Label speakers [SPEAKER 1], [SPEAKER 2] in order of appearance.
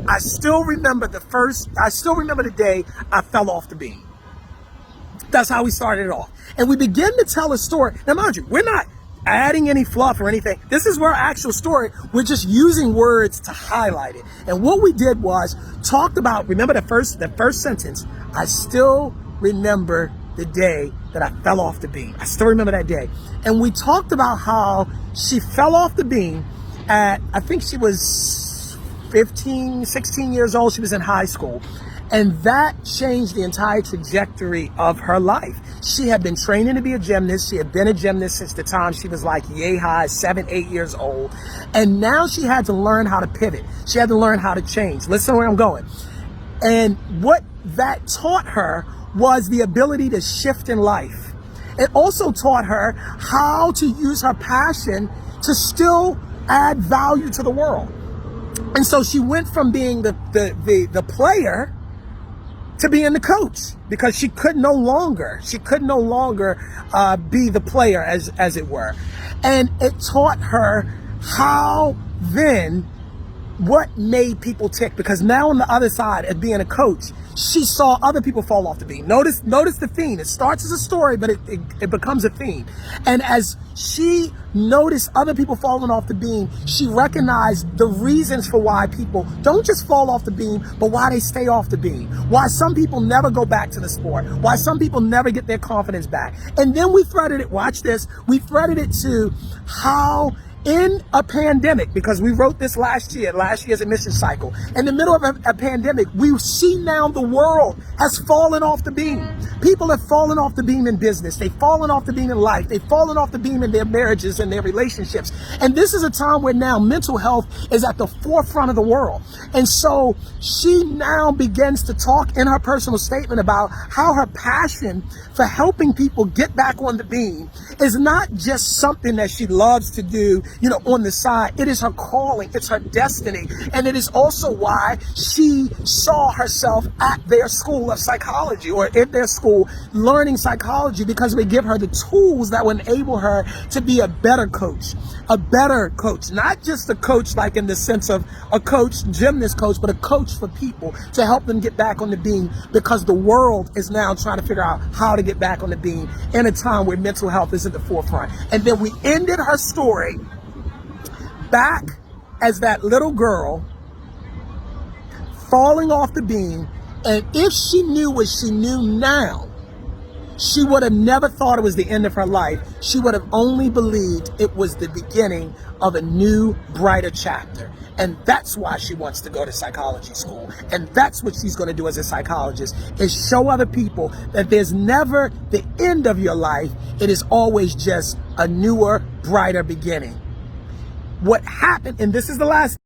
[SPEAKER 1] I still remember the day I fell off the beam. That's how we started it off. And we begin to tell a story. Now, mind you, we're not adding any fluff or anything. This is our actual story. We're just using words to highlight it. And what we did was talked about, remember the first sentence, I still remember the day that I fell off the beam. I still remember that day. And we talked about how she fell off the beam at, I think she was 15, 16 years old. She was in high school. And that changed the entire trajectory of her life. She had been training to be a gymnast. She had been a gymnast since the time she was like yay high, 7, 8 years old. And now she had to learn how to pivot. She had to learn how to change. Listen to where I'm going. And what that taught her was the ability to shift in life. It also taught her how to use her passion to still add value to the world. And so she went from being the player to being the coach, because she could no longer be the player, as it were. And it taught her how then what made people tick, because now on the other side of being a coach, she saw other people fall off the beam. Notice the theme. It starts as a story, but it becomes a theme. And as she noticed other people falling off the beam, she recognized the reasons for why people don't just fall off the beam, but why they stay off the beam. Why some people never go back to the sport. Why some people never get their confidence back. And then we threaded it, watch this, we threaded it to how in a pandemic, because we wrote this last year's admission cycle, in the middle of a pandemic, we see now the world has fallen off the beam. People have fallen off the beam in business. They've fallen off the beam in life. They've fallen off the beam in their marriages and their relationships. And this is a time where now mental health is at the forefront of the world. And so she now begins to talk in her personal statement about how her passion for helping people get back on the beam is not just something that she loves to do, on the side. It is her calling. It's her destiny. And it is also why she saw herself at their school of psychology, or in their school learning psychology, because we give her the tools that will enable her to be a better coach, not just a coach like in the sense of a coach, gymnast coach, but a coach for people to help them get back on the beam, because the world is now trying to figure out how to get back on the beam in a time where mental health is at the forefront. And then we ended her story back as that little girl falling off the beam. And if she knew what she knew now, she would have never thought it was the end of her life. She would have only believed it was the beginning of a new, brighter chapter. And that's why she wants to go to psychology school. And that's what she's going to do as a psychologist, is show other people that there's never the end of your life. It is always just a newer, brighter beginning. What happened, and this is the last